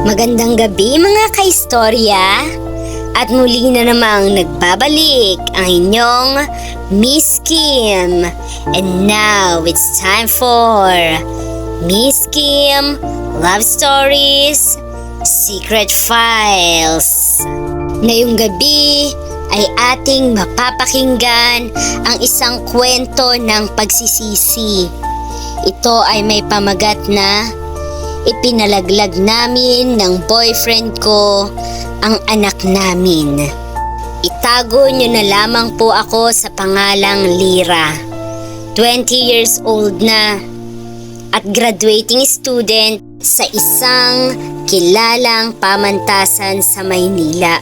Magandang gabi mga kaistorya, at muli na namang nagbabalik ang inyong Miss Kim. And now it's time for Miss Kim Love Stories Secret Files. Ngayong gabi ay ating mapapakinggan ang isang kwento ng pagsisisi. Ito ay may pamagat na ipinalaglag namin ng boyfriend ko ang anak namin. Itago niyo na lamang po ako sa pangalang Lira. 20 years old na at graduating student sa isang kilalang pamantasan sa Maynila.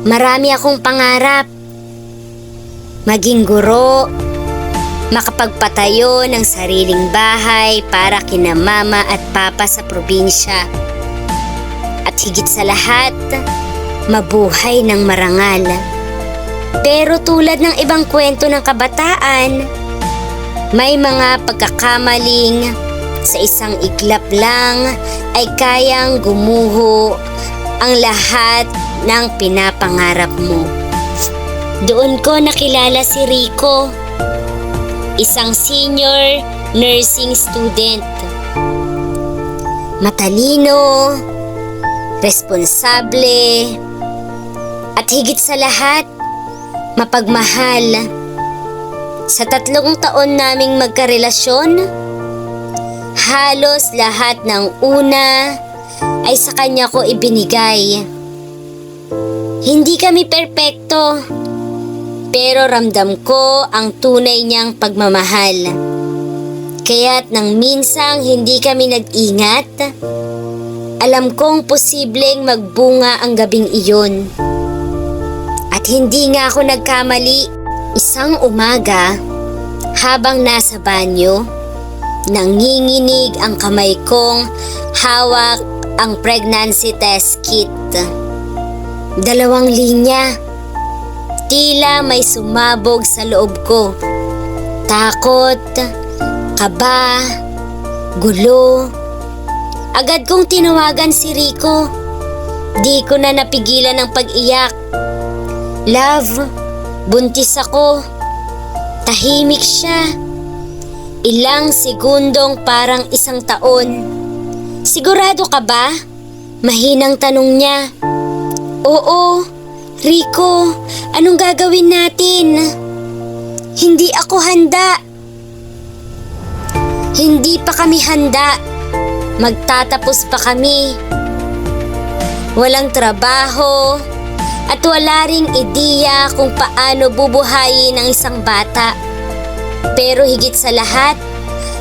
Marami akong pangarap. Maging guro, makapagpatayo ng sariling bahay para kina mama at papa sa probinsya. At higit sa lahat, mabuhay ng marangal. Pero tulad ng ibang kwento ng kabataan, may mga pagkakamaling sa isang iglap lang ay kayang gumuho ang lahat ng pinapangarap mo. Doon ko nakilala si Rico, isang senior nursing student. Matalino, responsable, at higit sa lahat, mapagmahal. Sa 3 taon naming magkarelasyon, halos lahat ng una ay sa kanya ko ibinigay. Hindi kami perpekto, pero ramdam ko ang tunay niyang pagmamahal. Kaya't nang minsang hindi kami nag-ingat, alam kong posibleng magbunga ang gabing iyon. At hindi nga ako nagkamali. Isang umaga, habang nasa banyo, nanginginig ang kamay kong hawak ang pregnancy test kit. 2 linya. Tila may sumabog sa loob ko. Takot, kaba, gulo. Agad kong tinawagan si Rico. Di ko na napigilan ang pag-iyak. Love, buntis ako. Tahimik siya. Ilang segundong parang 1 taon. Sigurado ka ba? Mahinang tanong niya. Oo, Rico, anong gagawin natin? Hindi ako handa. Hindi pa kami handa. Magtatapos pa kami. Walang trabaho at wala ring ideya kung paano bubuhayin ang isang bata. Pero higit sa lahat,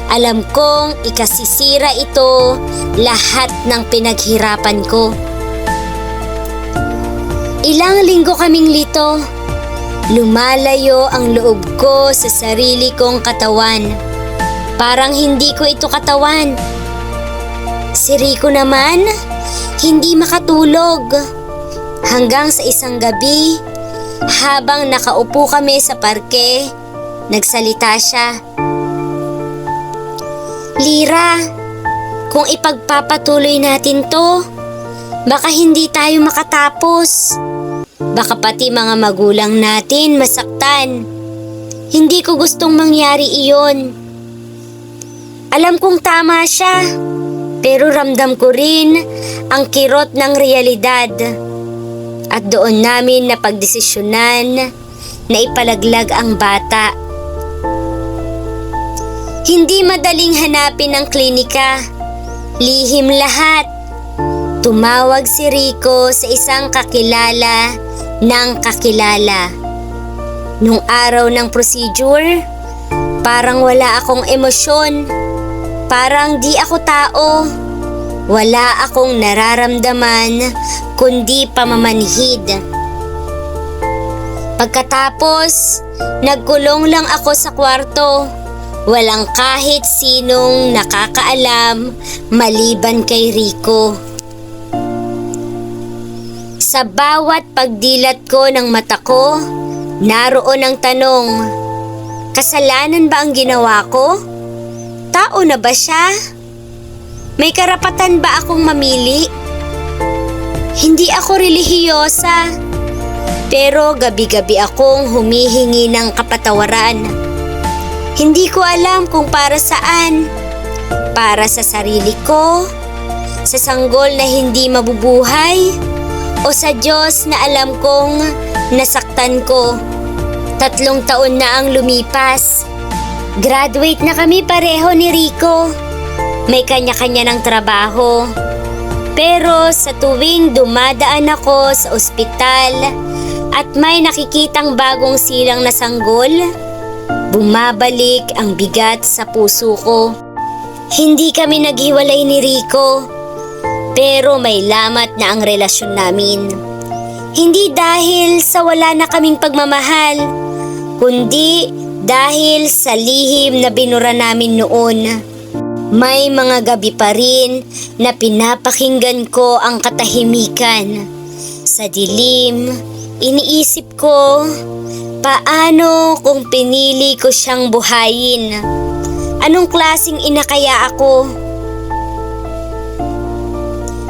alam kong ikasisira ito lahat ng pinaghirapan ko. Ilang linggo kaming lito. Lumalayo ang loob ko sa sarili kong katawan. Parang hindi ko ito katawan. Si Rico naman, hindi makatulog. Hanggang sa isang gabi, habang nakaupo kami sa parke, nagsalita siya. Lira, kung ipagpapatuloy natin to, baka hindi tayo makatapos. Baka pati mga magulang natin masaktan. Hindi ko gustong mangyari iyon. Alam kong tama siya, pero ramdam ko rin ang kirot ng realidad. At doon namin napagdesisyonan na ipalaglag ang bata. Hindi madaling hanapin ang klinika. Lihim lahat. Tumawag si Rico sa isang kakilala ng kakilala. Nung araw ng procedure, parang wala akong emosyon. Parang di ako tao. Wala akong nararamdaman kundi pamamanhid. Pagkatapos, nagkulong lang ako sa kwarto. Walang kahit sinong nakakaalam maliban kay Rico. Sa bawat pagdilat ko ng mata ko, naroon ang tanong, kasalanan ba ang ginawa ko? Tao na ba siya? May karapatan ba akong mamili Hindi ako relihiyosa, pero gabi-gabi akong humihingi ng kapatawaran. Hindi ko alam kung para saan. Para sa sarili ko, sa sanggol na hindi mabubuhay, o sa Diyos na alam kong nasaktan ko. 3 taon na ang lumipas. Graduate na kami pareho ni Rico. May kanya-kanya ng trabaho. Pero sa tuwing dumadaan ako sa ospital at may nakikitang bagong silang na sanggol, bumabalik ang bigat sa puso ko. Hindi kami naghiwalay ni Rico, pero may lamat na ang relasyon namin. Hindi dahil sa wala na kaming pagmamahal, kundi dahil sa lihim na binura namin noon. May mga gabi pa rin na pinapakinggan ko ang katahimikan. Sa dilim, iniisip ko, paano kung pinili ko siyang buhayin? Anong klaseng ina kaya ako?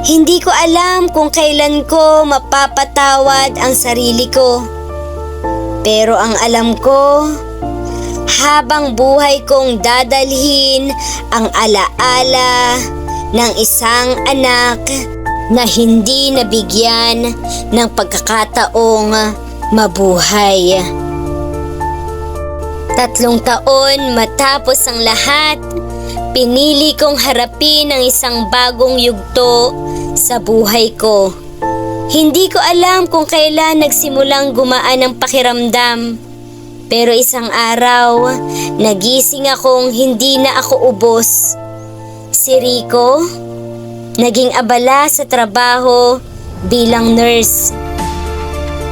Hindi ko alam kung kailan ko mapapatawad ang sarili ko. Pero ang alam ko, habang buhay kong dadalhin ang alaala ng isang anak na hindi nabigyan ng pagkakataong mabuhay. 3 taon matapos ang lahat, pinili kong harapin ang isang bagong yugto sa buhay ko. Hindi ko alam kung kailan nagsimulang gumaan ang pakiramdam. Pero isang araw, nagising akong hindi na ako ubos. Si Rico, naging abala sa trabaho bilang nurse.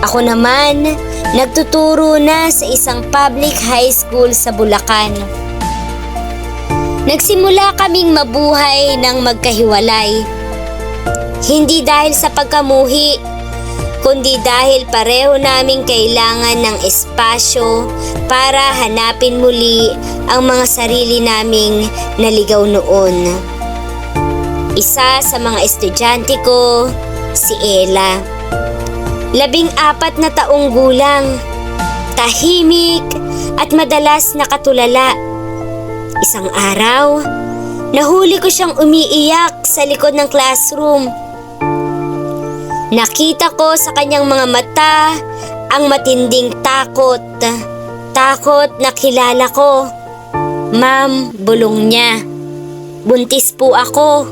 Ako naman, nagtuturo na sa isang public high school sa Bulacan. Nagsimula kaming mabuhay ng magkahiwalay. Hindi dahil sa pagkamuhi, kundi dahil pareho naming kailangan ng espasyo para hanapin muli ang mga sarili naming naligaw noon. Isa sa mga estudyante ko, si Ella. 14 na taong gulang, tahimik at madalas nakatulala. Isang araw, nahuli ko siyang umiiyak sa likod ng classroom. Nakita ko sa kanyang mga mata ang matinding takot. Takot na kilala ko. Ma'am, bulong niya. Buntis po ako.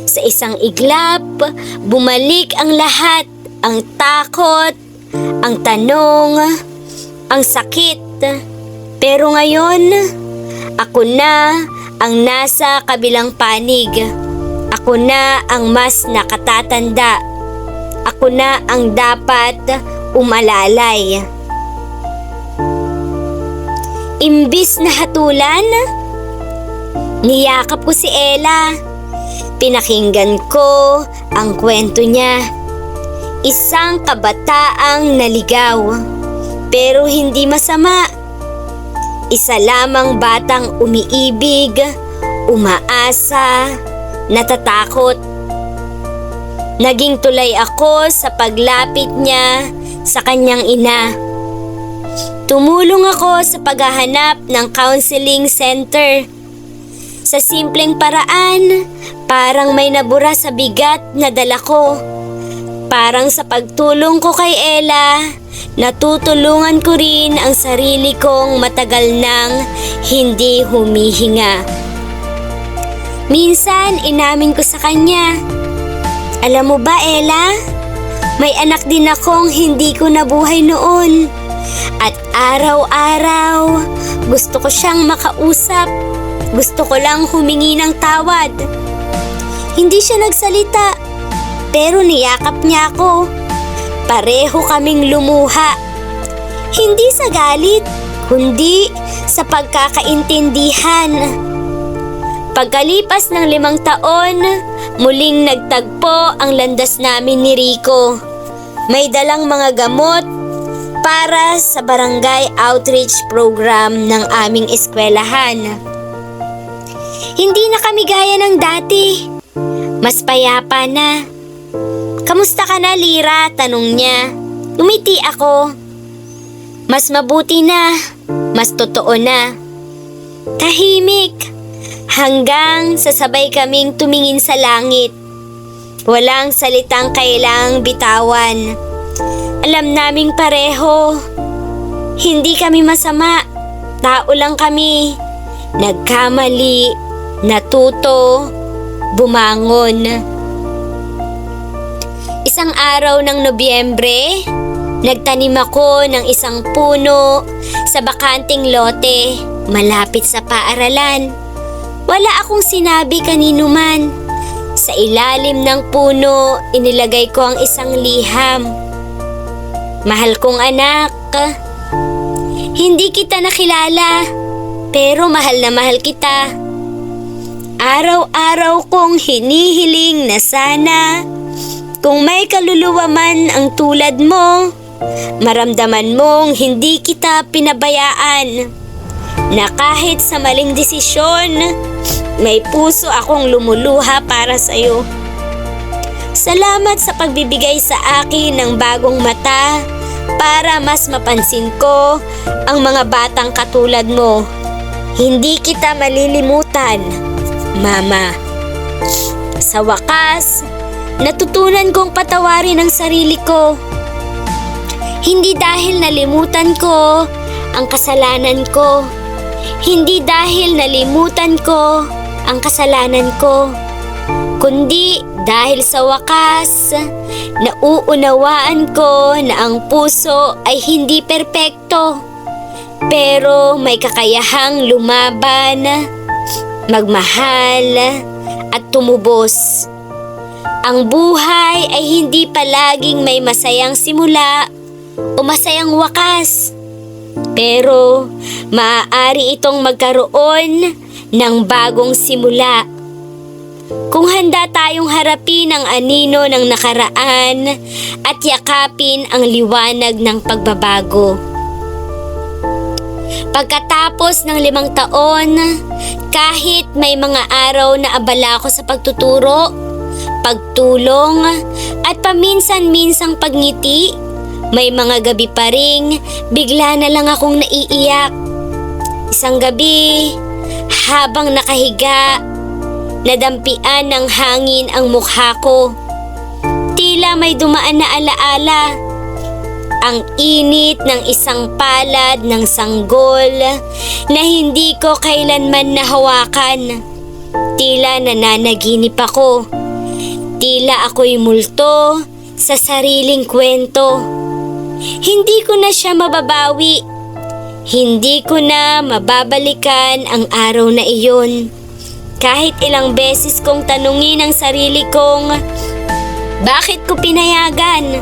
Sa isang iglap, bumalik ang lahat. Ang takot, ang tanong, ang sakit. Pero ngayon, ako na ang nasa kabilang panig. Ako na ang mas nakatatanda. Ako na ang dapat umalalay. Imbis na hatulan, niyakap ko si Ella. Pinakinggan ko ang kwento niya. Isang kabataang naligaw, pero hindi masama. Isa lamang batang umiibig, umaasa, natatakot. Naging tulay ako sa paglapit niya sa kanyang ina. Tumulong ako sa paghahanap ng counseling center. Sa simpleng paraan, parang may nabura sa bigat na dala ko. Parang sa pagtulong ko kay Ella, natutulungan ko rin ang sarili kong matagal nang hindi humihinga. Minsan, inamin ko sa kanya, alam mo ba, Ella? May anak din akong hindi ko nabuhay noon. At araw-araw, gusto ko siyang makausap. Gusto ko lang humingi ng tawad. Hindi siya nagsalita, pero niyakap niya ako. Pareho kaming lumuha. Hindi sa galit, kundi sa pagkakaintindihan. Pagkalipas ng 5 taon, muling nagtagpo ang landas namin ni Rico. May dalang mga gamot para sa barangay outreach program ng aming eskwelahan. Hindi na kami gaya ng dati. Mas payapa na. "Kamusta ka na, Lira?" tanong niya. Umiti ako. Mas mabuti na, mas totoo na. Tahimik, hanggang sasabay kaming tumingin sa langit. Walang salitang kailangang bitawan. Alam naming pareho, hindi kami masama, tao lang kami. Nagkamali, natuto, bumangon. Isang araw ng Nobyembre, nagtanim ako ng isang puno sa bakanting lote malapit sa paaralan. Wala akong sinabi kanino man. Sa ilalim ng puno, inilagay ko ang isang liham. "Mahal kong anak, hindi kita nakilala, pero mahal na mahal kita. Araw-araw kong hinihiling na sana kung may kaluluwa man ang tulad mo, maramdaman mong hindi kita pinabayaan. Na kahit sa maling desisyon, may puso akong lumuluha para sa'yo. Salamat sa pagbibigay sa akin ng bagong mata para mas mapansin ko ang mga batang katulad mo. Hindi kita malilimutan, Mama." Sa wakas, natutunan kong patawarin ang sarili ko. Hindi dahil nalimutan ko ang kasalanan ko. Hindi dahil nalimutan ko ang kasalanan ko, kundi dahil sa wakas, nauunawaan ko na ang puso ay hindi perpekto, pero may kakayahang lumaban, magmahal at tumubos. Ang buhay ay hindi palaging may masayang simula o masayang wakas, pero maaari itong magkaroon ng bagong simula. Kung handa tayong harapin ang anino ng nakaraan at yakapin ang liwanag ng pagbabago. Pagkatapos ng 5 taon, kahit may mga araw na abala ako sa pagtuturo, pagtulong at paminsan-minsang pagngiti, may mga gabi pa ring bigla na lang akong naiiyak. Isang gabi, habang nakahiga, nadampian ng hangin ang mukha ko. Tila may dumaan na alaala. Ang init ng isang palad ng sanggol na hindi ko kailanman nahawakan. Tila nananaginip ako. Tila ako'y multo sa sariling kwento. Hindi ko na siya mababawi. Hindi ko na mababalikan ang araw na iyon. Kahit ilang beses kong tanungin ang sarili kong, bakit ko pinayagan?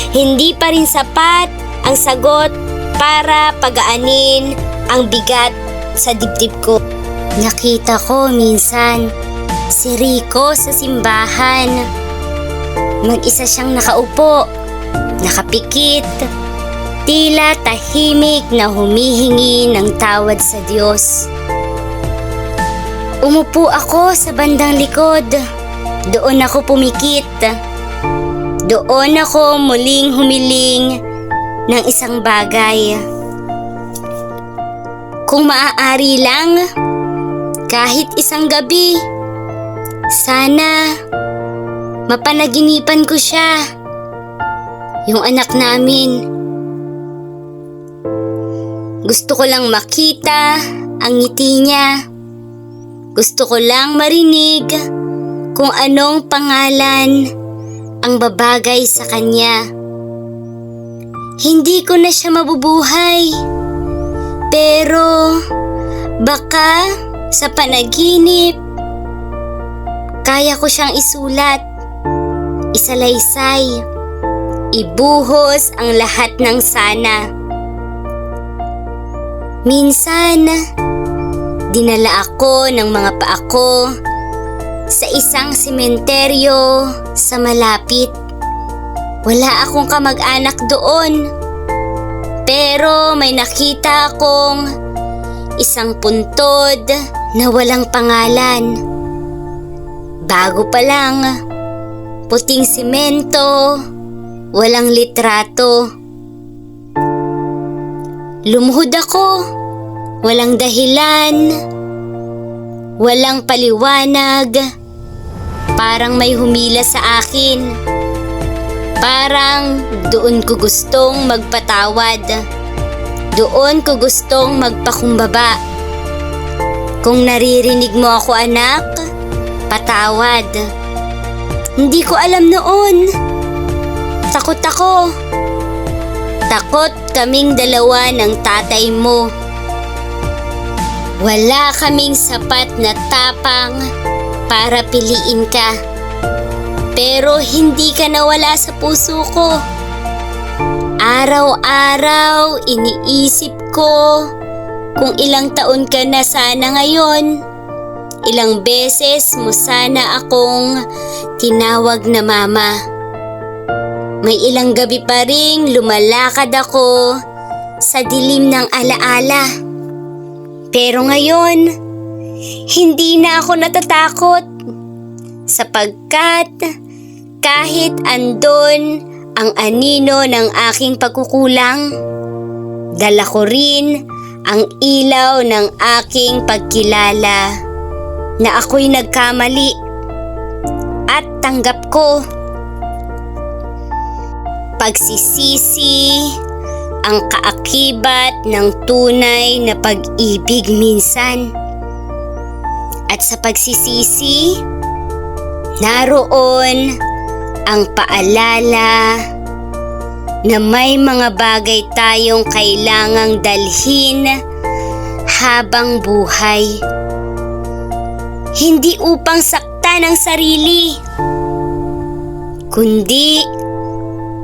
Hindi pa rin sapat ang sagot para pagaanin ang bigat sa dibdib ko. Nakita ko minsan si Rico sa simbahan. Mag-isa siyang nakaupo, nakapikit, tila tahimik na humihingi ng tawad sa Diyos. Umupo ako sa bandang likod. Doon ako pumikit. Doon ako muling humiling ng isang bagay. Kung maaari lang, kahit isang gabi, sana mapanaginipan ko siya, yung anak namin. Gusto ko lang makita ang ngiti niya. Gusto ko lang marinig kung anong pangalan ang babagay sa kanya. Hindi ko na siya mabubuhay, pero baka sa panaginip, kaya ko siyang isulat, isalaysay, ibuhos ang lahat ng sana. Minsan, dinala ako ng mga paa ko sa isang sementeryo sa malapit. Wala akong kamag-anak doon, pero may nakita akong isang puntod na walang pangalan. Bago pa lang, puting simento, walang litrato. Lumuhod ako, walang dahilan, walang paliwanag. Parang may humila sa akin. Parang doon ko gustong magpatawad. Doon ko gustong magpakumbaba. Kung naririnig mo ako, anak, patawad. Hindi ko alam noon. Takot ako. Takot kaming dalawa ng tatay mo. Wala kaming sapat na tapang para piliin ka. Pero hindi ka nawala sa puso ko. Araw-araw iniisip ko kung ilang taon ka na sana ngayon. Ilang beses mo sana akong tinawag na mama. May ilang gabi pa ring lumalakad ako sa dilim ng alaala. Pero ngayon, hindi na ako natatakot sapagkat kahit andon ang anino ng aking pagkukulang, dala ko rin ang ilaw ng aking pagkilala na ako'y nagkamali at tanggap ko. Pagsisisi ang kaakibat ng tunay na pag-ibig minsan. At sa pagsisisi, naroon ang paalala na may mga bagay tayong kailangang dalhin habang buhay. Hindi upang saktan ang sarili, kundi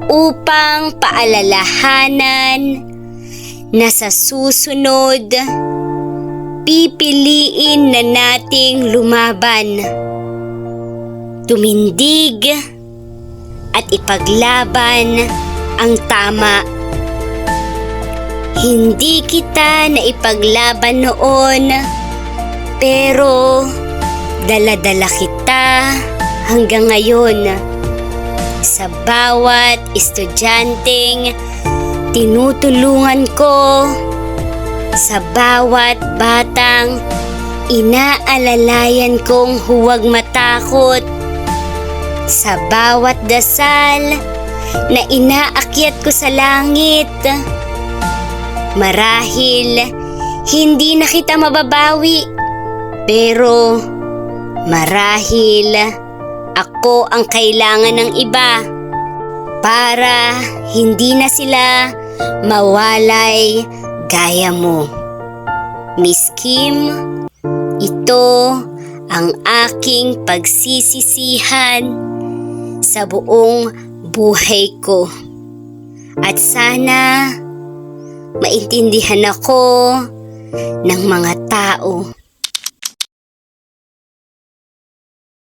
upang paalalahanan na sa susunod, pipiliin na nating lumaban, tumindig at ipaglaban ang tama. Hindi kita na ipaglaban noon, pero dala-dala kita hanggang ngayon. Sa bawat estudyanteng tinutulungan ko, sa bawat batang inaalalayan kong huwag matakot, sa bawat dasal na inaakyat ko sa langit. Marahil hindi na kita mababawi, pero marahil ako ang kailangan ng iba para hindi na sila mawalay gaya mo. Miss Kim, ito ang aking pagsisisihan sa buong buhay ko. At sana maintindihan ako ng mga tao.